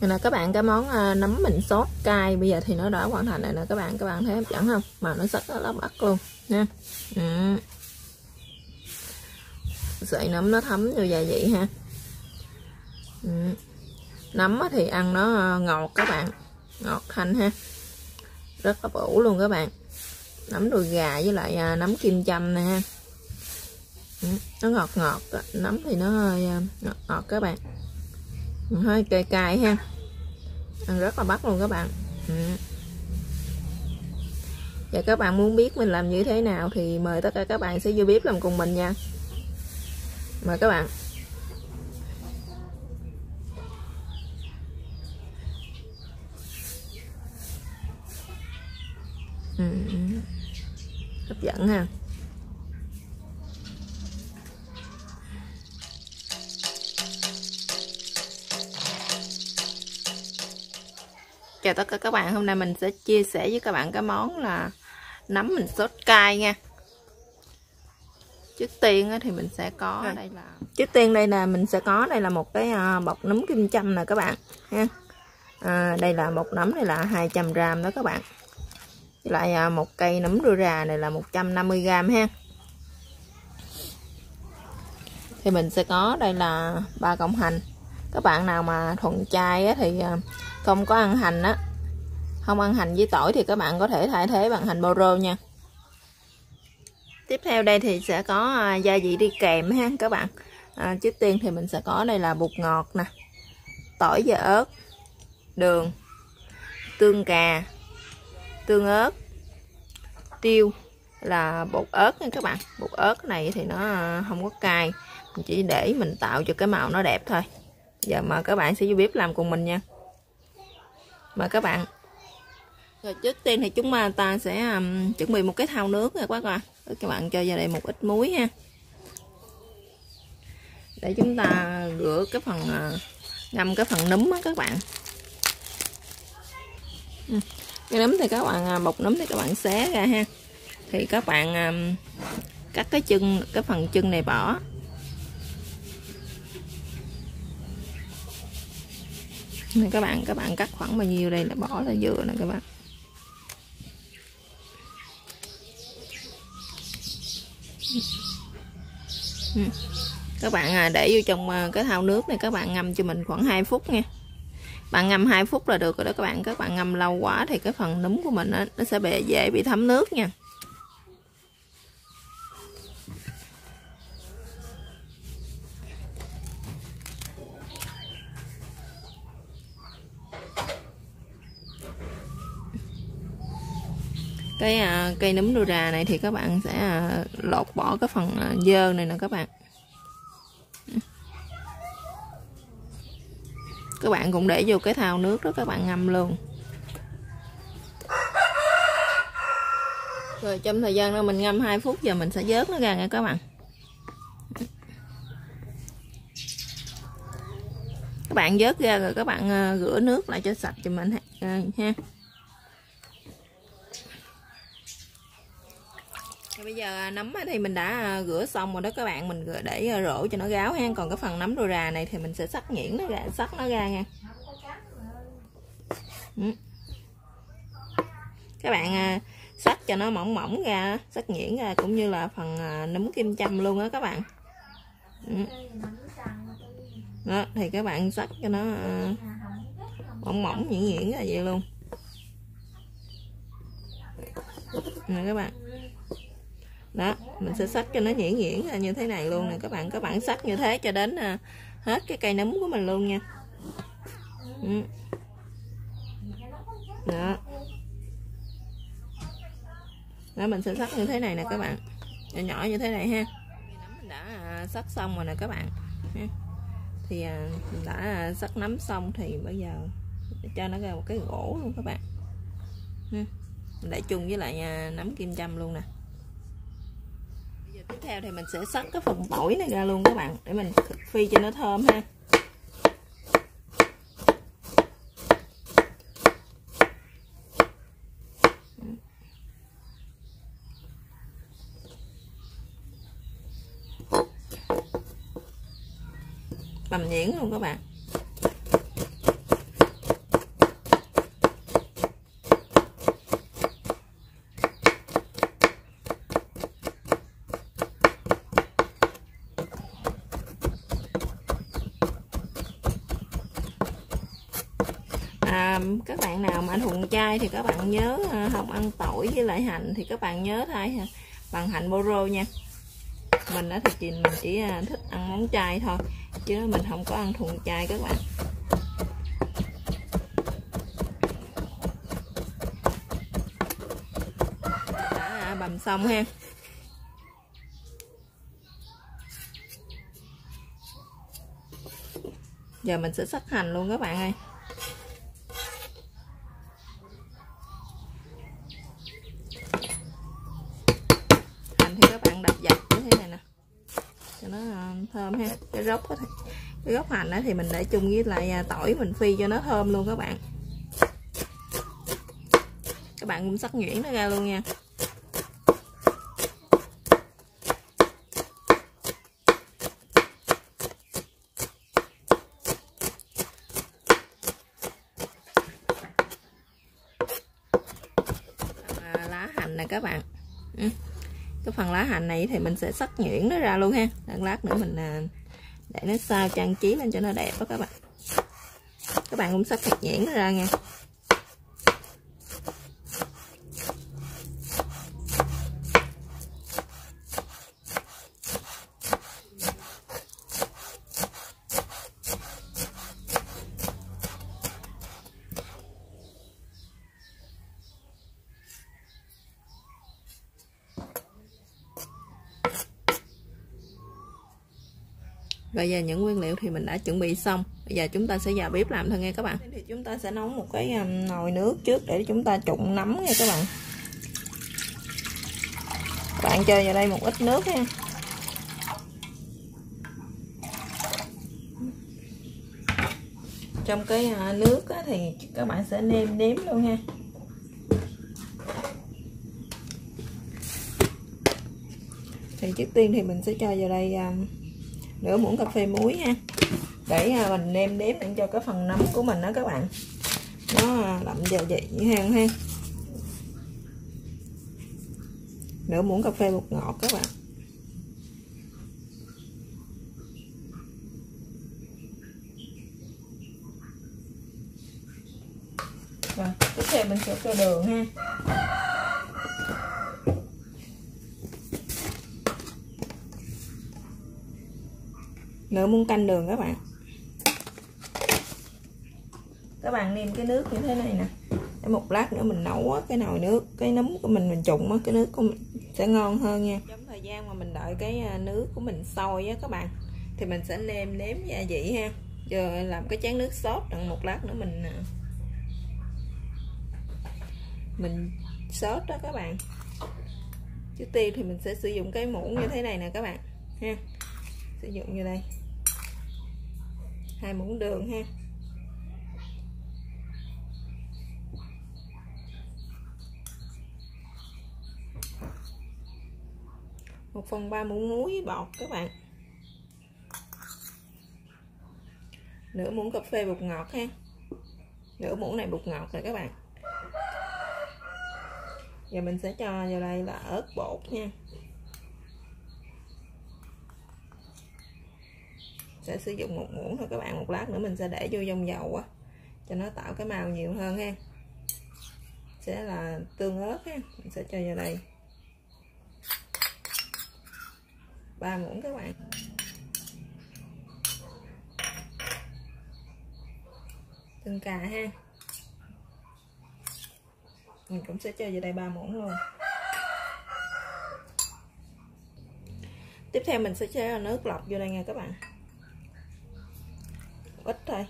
Này nè các bạn, cái món nấm mình sốt cay bây giờ thì nó đã hoàn thành rồi nè các bạn thấy hấp dẫn không? Màu nó sắc rất là bắt luôn nha. Sợi nấm nó thấm vô gia vị ha. Nấm thì ăn nó ngọt các bạn, ngọt thanh ha, rất là bổ luôn các bạn. Nấm đùi gà với lại nấm kim châm nè ha. Nó ngọt ngọt, nấm thì nó hơi ngọt ngọt các bạn, hơi cay cay ha, ăn rất là bắt luôn các bạn. Và các bạn muốn biết mình làm như thế nào thì mời tất cả các bạn sẽ vô bếp làm cùng mình nha. Mời các bạn. Hấp dẫn ha. Chào tất cả các bạn, hôm nay mình sẽ chia sẻ với các bạn cái món là nấm mình sốt cay nha. Trước tiên thì mình sẽ có đây là mình sẽ có đây là một cái bọc nấm kim châm nè các bạn ha. Đây là một nấm này là 200g đó các bạn. Với lại một cây nấm đuôi rà này là 150g ha. Thì mình sẽ có đây là 3 cọng hành. Các bạn nào mà thuần chay thì không có ăn hành á, không ăn hành với tỏi thì các bạn có thể thay thế bằng hành bô rô nha. Tiếp theo đây thì sẽ có gia vị đi kèm ha các bạn. Trước tiên thì mình sẽ có đây là bột ngọt nè, tỏi và ớt, đường, tương cà, tương ớt, tiêu, là bột ớt nha các bạn. Bột ớt này thì nó không có cay, mình chỉ để mình tạo cho cái màu nó đẹp thôi. Giờ mà các bạn sẽ vô bếp làm cùng mình nha. Mời các bạn. Rồi trước tiên thì chúng ta sẽ chuẩn bị một cái thau nước nha các bạn. Các bạn cho vào đây một ít muối ha, để chúng ta rửa cái phần ngâm cái phần nấm á các bạn. Cái nấm thì các bạn bọc nấm thì các bạn xé ra ha. Thì các bạn cắt cái phần chân này bỏ. Các bạn cắt khoảng bao nhiêu đây là bỏ là vừa nè các bạn. Các bạn để vô trong cái thau nước này, các bạn ngâm cho mình khoảng 2 phút nha. Bạn ngâm 2 phút là được rồi đó các bạn. Các bạn ngâm lâu quá thì cái phần nấm của mình nó sẽ dễ bị thấm nước nha. Cái cây nấm đuôi rà này thì các bạn sẽ lột bỏ cái phần dơ này nè các bạn. Các bạn cũng để vô cái thau nước đó các bạn ngâm luôn. Rồi trong thời gian đó mình ngâm 2 phút, giờ mình sẽ vớt nó ra nha các bạn. Các bạn vớt ra rồi các bạn rửa nước lại cho sạch cho mình ha. Bây giờ nấm thì mình đã rửa xong rồi đó các bạn, mình để rổ cho nó ráo ha. Còn cái phần nấm đuôi rà này thì mình sẽ sắc nhuyễn nó ra, sắc nó ra nha. Các bạn sắc cho nó mỏng mỏng ra, sắc nhuyễn ra, cũng như là phần nấm kim châm luôn á các bạn. Đó, thì các bạn sắc cho nó mỏng mỏng nhuyễn nhuyễn ra vậy luôn nè các bạn. Đó, mình sẽ sắc cho nó nhuyễn nhuyễn ra như thế này luôn nè các bạn. Các bạn sắc như thế cho đến hết cái cây nấm của mình luôn nha. Đó. Đó, mình sẽ sắc như thế này nè các bạn, nhỏ nhỏ như thế này ha. Nấm mình đã sắc xong rồi nè các bạn. Thì mình đã sắc nấm xong thì bây giờ cho nó ra một cái gỗ luôn các bạn. Mình để chung với lại nấm kim châm luôn nè. Bây giờ tiếp theo thì mình sẽ sắc cái phần tỏi này ra luôn các bạn, để mình phi cho nó thơm ha. Bằm nhuyễn luôn các bạn. mà các bạn nào mà thuần chay thì các bạn nhớ không ăn tỏi với lại hành thì các bạn nhớ thay bằng hành boro nha. Mình thì mình chỉ thích ăn món chay thôi, chứ mình không có ăn thuần chay các bạn. Đã bằm xong ha. Giờ mình sẽ sắc hành luôn các bạn ơi. Hành thì các bạn đập dập như thế này nè cho nó thơm ha. Cái gốc hành thì mình để chung với lại tỏi mình phi cho nó thơm luôn các bạn. Các bạn cũng sắc nhuyễn nó ra luôn nha. Lá hành nè các bạn. Cái phần lá hành này thì mình sẽ sắc nhuyễn nó ra luôn ha. Lát nữa mình để nó sao trang trí lên cho nó đẹp đó các bạn. Các bạn cũng sắc thật nhuyễn nó ra nha. Bây giờ những nguyên liệu thì mình đã chuẩn bị xong. Bây giờ chúng ta sẽ vào bếp làm thôi nghe các bạn. Thì chúng ta sẽ nấu một cái nồi nước trước để chúng ta trụng nấm nha các bạn. Các bạn cho vào đây một ít nước ha. Trong cái nước thì các bạn sẽ nêm nếm luôn ha. Thì trước tiên thì mình sẽ cho vào đây nửa muỗng cà phê muối ha, để mình nêm nếm để cho cái phần nấm của mình đó các bạn nó đậm vào vị hơn ha. Nửa muỗng cà phê bột ngọt các bạn. Rồi tiếp theo mình sẽ cho đường ha. Nửa muỗng canh đường các bạn. Các bạn nêm cái nước như thế này nè, để một lát nữa mình nấu cái nồi nước, cái nấm của mình trụng cái nước của mình sẽ ngon hơn nha. Trong thời gian mà mình đợi cái nước của mình sôi á các bạn, thì mình sẽ nêm nếm gia vị ha. Giờ làm cái chén nước sốt, đặng một lát nữa mình sốt đó các bạn. Trước tiên thì mình sẽ sử dụng cái muỗng như thế này nè các bạn ha. Sử dụng như đây 2 muỗng đường ha, 1/3 muỗng muối bọt các bạn, nửa muỗng cà phê bột ngọt ha. Nửa muỗng này bột ngọt rồi các bạn. Giờ mình sẽ cho vào đây là ớt bột nha. Sẽ sử dụng 1 muỗng thôi các bạn. Một lát nữa mình sẽ để vô trong dầu á, cho nó tạo cái màu nhiều hơn ha. Sẽ là tương ớt ha, mình sẽ cho vào đây 3 muỗng các bạn. Tương cà ha, mình cũng sẽ cho vào đây 3 muỗng luôn. Tiếp theo mình sẽ cho nước lọc vô đây nha các bạn, ít thôi.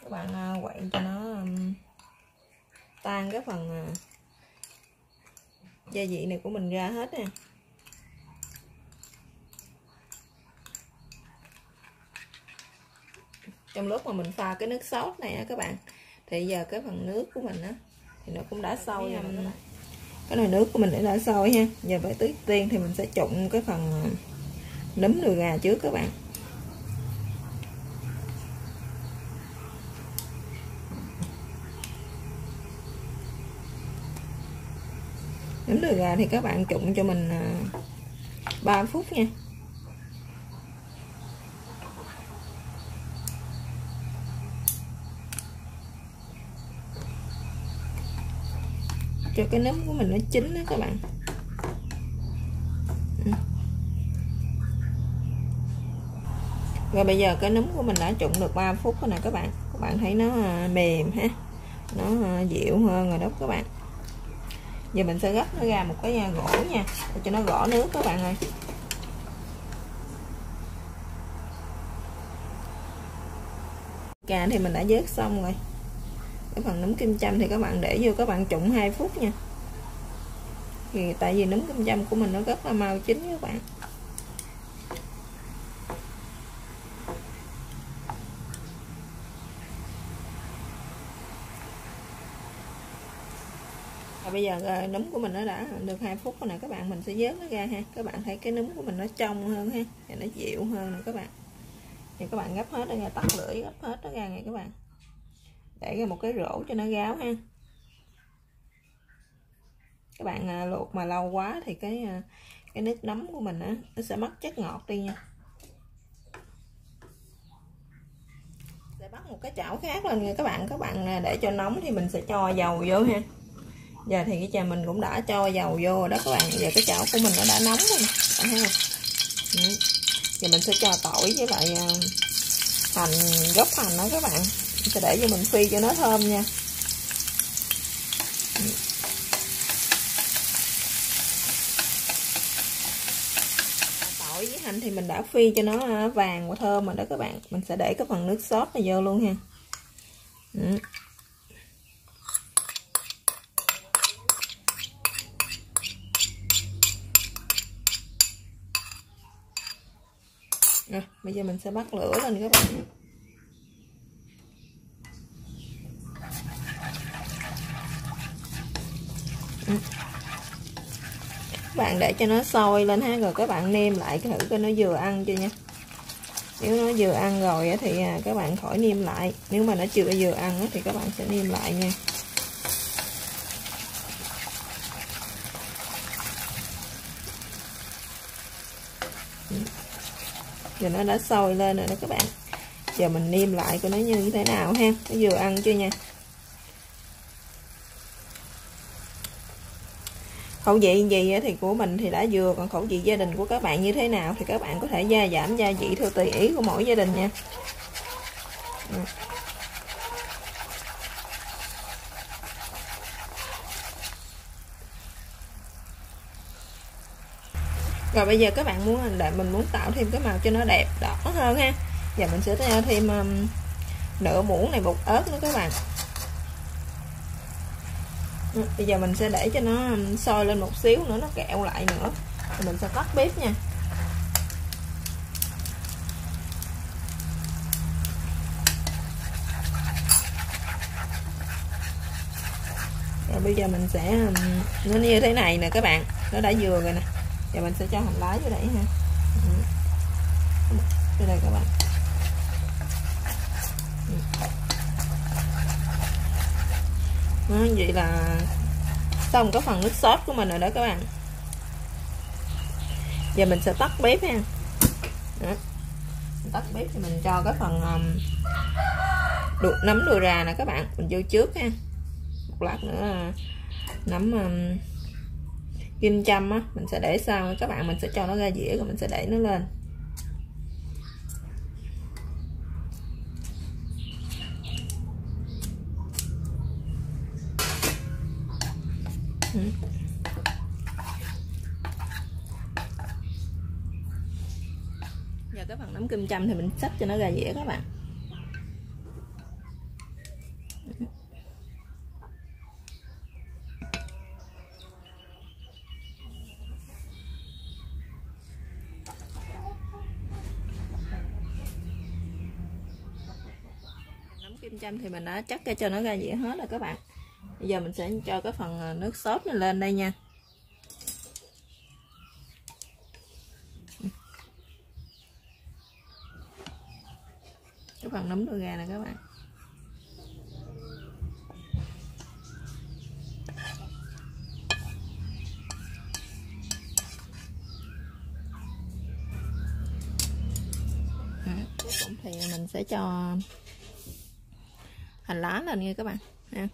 Các bạn quậy cho nó tan cái phần gia vị này của mình ra hết nè. Trong lúc mà mình pha cái nước sốt này á các bạn, thì giờ cái phần nước của mình á thì nó cũng đã sôi rồi. Cái nồi nước của mình đã sôi ha. Giờ phải trước tiên thì mình sẽ trụng cái phần nấm đùi gà trước các bạn. Nấm đùi gà thì các bạn trụng cho mình 3 phút nha. cho cái nấm của mình nó chín đó các bạn. Rồi bây giờ cái nấm của mình đã trụng được 3 phút rồi nè các bạn. Các bạn thấy nó mềm ha, nó dịu hơn rồi đó các bạn. Giờ mình sẽ gấp nó ra một cái gỗ nha, để cho nó gõ nước các bạn ơi. Cà thì mình đã vớt xong rồi. Cái phần nấm kim châm thì các bạn để vô các bạn trụng 2 phút nha. Thì tại vì nấm kim châm của mình nó rất là mau chín các bạn. Và bây giờ nấm của mình nó đã được 2 phút rồi nè các bạn, mình sẽ vớt nó ra ha. Các bạn thấy cái nấm của mình nó trong hơn ha, và nó dịu hơn nè các bạn. Thì các bạn gấp hết ra, tắt lưỡi gấp hết nó ra này các bạn. Để ra một cái rổ cho nó ráo ha. Các bạn luộc mà lâu quá thì cái nước nấm của mình á, nó sẽ mất chất ngọt đi nha. Sẽ bắt một cái chảo khác lên nha các bạn để cho nóng thì mình sẽ cho dầu vô ha. Giờ thì cái chà mình cũng đã cho dầu vô rồi đó các bạn. Giờ cái chảo của mình nó đã nóng rồi nè, bạn thấy không? Giờ mình sẽ cho tỏi với lại hành, gốc hành đó các bạn. Mình sẽ để cho mình phi cho nó thơm nha. Tỏi với hành thì mình đã phi cho nó vàng và thơm rồi đó các bạn. Mình sẽ để cái phần nước sốt này vô luôn ha. Rồi, bây giờ mình sẽ bắt lửa lên các bạn. Các bạn để cho nó sôi lên ha, rồi các bạn nêm lại thử coi nó vừa ăn chưa nha. Nếu nó vừa ăn rồi thì các bạn khỏi nêm lại. Nếu mà nó chưa vừa ăn thì các bạn sẽ nêm lại nha. Giờ nó đã sôi lên rồi đó các bạn. Giờ mình nêm lại coi nó như thế nào ha, nó vừa ăn chưa nha. Khẩu vị gì thì của mình thì đã vừa, còn khẩu vị gia đình của các bạn như thế nào thì các bạn có thể gia giảm gia vị theo tùy ý của mỗi gia đình nha. Rồi bây giờ các bạn mình muốn tạo thêm cái màu cho nó đẹp đỏ hơn ha. Giờ mình sẽ thêm nửa muỗng này bột ớt nữa các bạn. Bây giờ mình sẽ để cho nó sôi lên một xíu nữa, nó kẹo lại nữa. Rồi mình sẽ tắt bếp nha. Rồi bây giờ mình sẽ nó như thế này nè các bạn, nó đã vừa rồi nè. Giờ mình sẽ cho hành lá vô đây ha. Vô đây các bạn. Đó, vậy là xong cái phần nước sốt của mình rồi đó các bạn. Giờ mình sẽ tắt bếp ha. Đó. Mình tắt bếp thì mình cho cái phần nấm đùi rà nè các bạn, mình vô trước ha. Một lát nữa nấm kim châm á mình sẽ để sau các bạn, mình sẽ cho nó ra dĩa rồi mình sẽ để nó lên. Giờ cái phần nấm kim châm thì mình xách cho nó ra dĩa các bạn. Nấm kim châm thì mình đã chắc cho nó ra dĩa hết rồi các bạn. Bây giờ mình sẽ cho cái phần nước sốt này lên đây nha. Cái phần nấm đùi gà nè các bạn. Cuối cùng thì mình sẽ cho hành lá lên nha các bạn ha.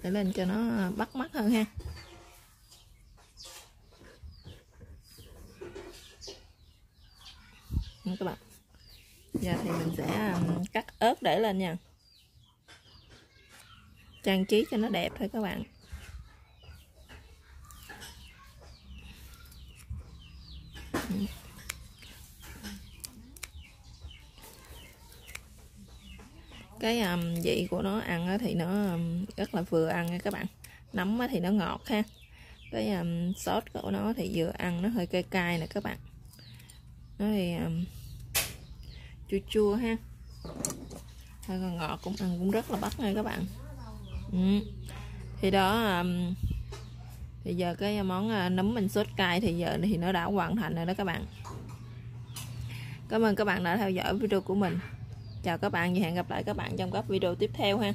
để lên cho nó bắt mắt hơn ha. Các bạn, giờ thì mình sẽ cắt ớt để lên nha, trang trí cho nó đẹp thôi các bạn. Cái vị của nó ăn thì nó rất là vừa ăn nha các bạn. Nấm thì nó ngọt ha, cái sốt của nó thì vừa ăn nó hơi cay cay nè các bạn, nó thì chua chua ha, hơi còn ngọt, cũng ăn cũng rất là bắt nha các bạn. Thì đó, thì giờ cái món nấm mình sốt cay thì giờ thì nó đã hoàn thành rồi đó các bạn. Cảm ơn các bạn đã theo dõi video của mình. Chào các bạn và hẹn gặp lại các bạn trong các video tiếp theo ha.